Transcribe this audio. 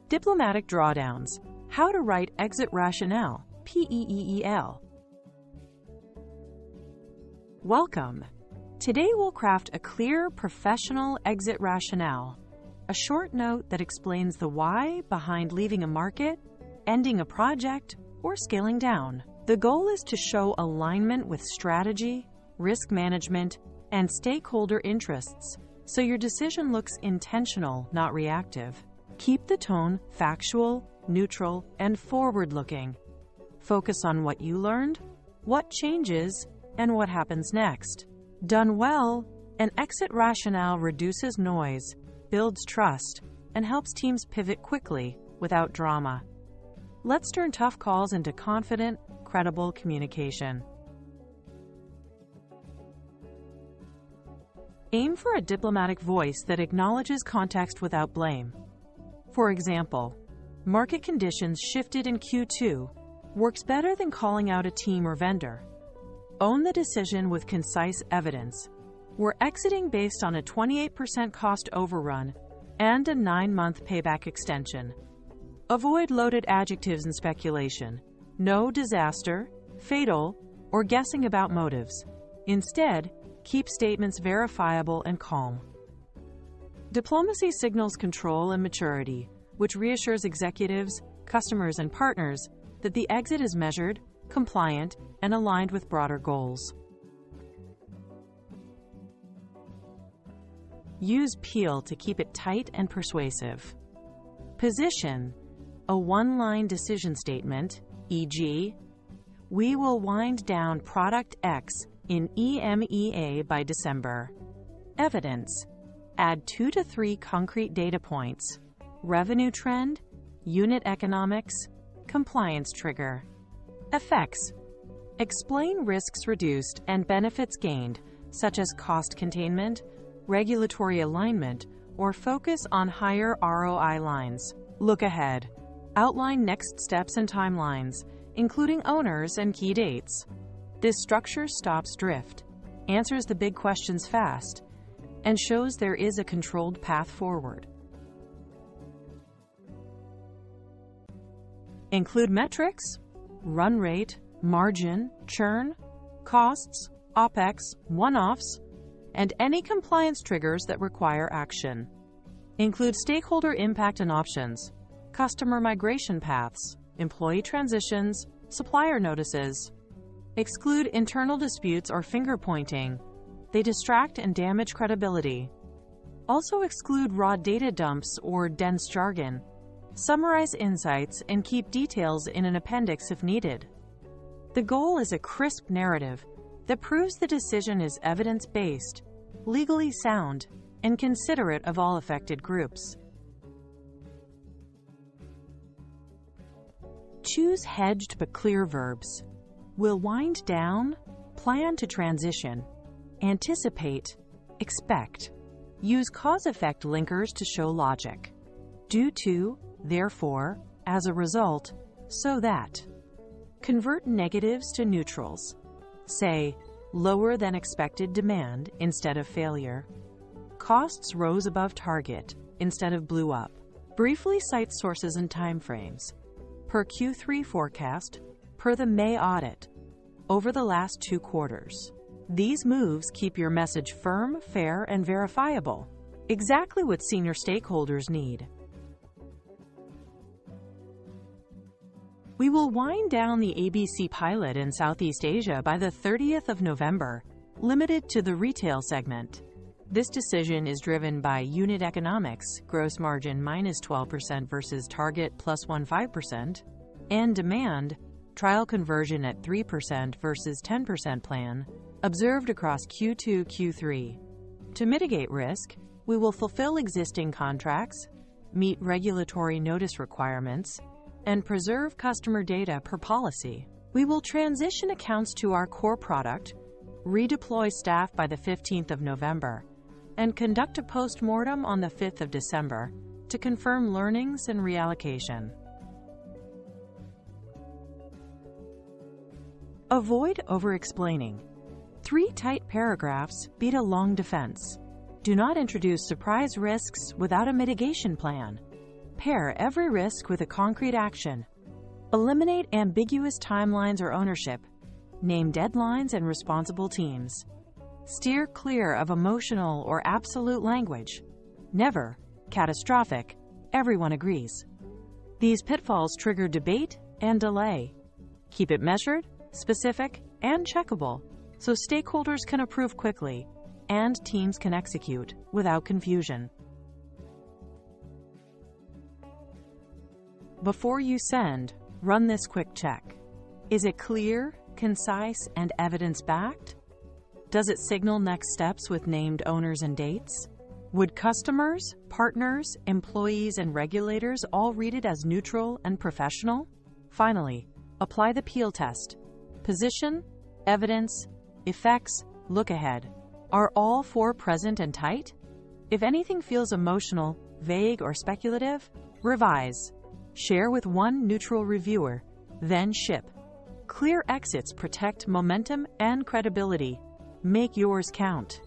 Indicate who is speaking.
Speaker 1: Diplomatic Drawdowns, How to Write Exit Rationale, PEEL. Welcome. Today we'll craft a clear, professional exit rationale, a short note that explains the why behind leaving a market, ending a project, or scaling down. The goal is to show alignment with strategy, risk management, and stakeholder interests, so your decision looks intentional, not reactive. Keep the tone factual, neutral, and forward-looking. Focus on what you learned, what changes, and what happens next. Done well, an exit rationale reduces noise, builds trust, and helps teams pivot quickly without drama. Let's turn tough calls into confident, credible communication. Aim for a diplomatic voice that acknowledges context without blame. For example, market conditions shifted in Q2 works better than calling out a team or vendor. Own the decision with concise evidence. We're exiting based on a 28% cost overrun and a 9-month payback extension. Avoid loaded adjectives and speculation. No disaster, fatal, or guessing about motives. Instead, keep statements verifiable and calm. Diplomacy signals control and maturity, which reassures executives, customers, and partners that the exit is measured, compliant, and aligned with broader goals. Use PEEL to keep it tight and persuasive. Position: a one-line decision statement, e.g., we will wind down product X in EMEA by December. Evidence: add 2 to 3 concrete data points, revenue trend, unit economics, compliance trigger. Effects: explain risks reduced and benefits gained, such as cost containment, regulatory alignment, or focus on higher ROI lines. Look ahead. Outline next steps and timelines, including owners and key dates. This structure stops drift, answers the big questions fast, and shows there is a controlled path forward. Include metrics, run rate, margin, churn, costs, OPEX, one-offs, and any compliance triggers that require action. Include stakeholder impact and options, customer migration paths, employee transitions, supplier notices. Exclude internal disputes or finger-pointing. They distract and damage credibility. Also exclude raw data dumps or dense jargon. Summarize insights and keep details in an appendix if needed. The goal is a crisp narrative that proves the decision is evidence-based, legally sound, and considerate of all affected groups. Choose hedged but clear verbs. Will wind down, plan to transition, anticipate, expect. Use cause-effect linkers to show logic. Due to, therefore, as a result, so that. Convert negatives to neutrals. Say, lower than expected demand instead of failure. Costs rose above target instead of blew up. Briefly cite sources and timeframes. Per Q3 forecast, per the May audit, over the last 2 quarters. These moves keep your message firm, fair, and verifiable. Exactly what senior stakeholders need. We will wind down the ABC pilot in Southeast Asia by the 30th of November, limited to the retail segment. This decision is driven by unit economics, gross margin -12% versus target +15%, and demand, trial conversion at 3% versus 10% plan, observed across Q2, Q3. To mitigate risk, we will fulfill existing contracts, meet regulatory notice requirements, and preserve customer data per policy. We will transition accounts to our core product, redeploy staff by the 15th of November, and conduct a post-mortem on the 5th of December to confirm learnings and reallocation. Avoid over-explaining. 3 tight paragraphs beat a long defense. Do not introduce surprise risks without a mitigation plan. Pair every risk with a concrete action. Eliminate ambiguous timelines or ownership. Name deadlines and responsible teams. Steer clear of emotional or absolute language. Never catastrophic. Everyone agrees. These pitfalls trigger debate and delay. Keep it measured, specific, and checkable so stakeholders can approve quickly and teams can execute without confusion. Before you send, run this quick check. Is it clear, concise, and evidence-backed? Does it signal next steps with named owners and dates? Would customers, partners, employees, and regulators all read it as neutral and professional? Finally, apply the Peel test. Position, evidence, effects, look ahead. Are all four present and tight? If anything feels emotional, vague, or speculative, revise. Share with one neutral reviewer, then ship. Clear exits protect momentum and credibility. Make yours count.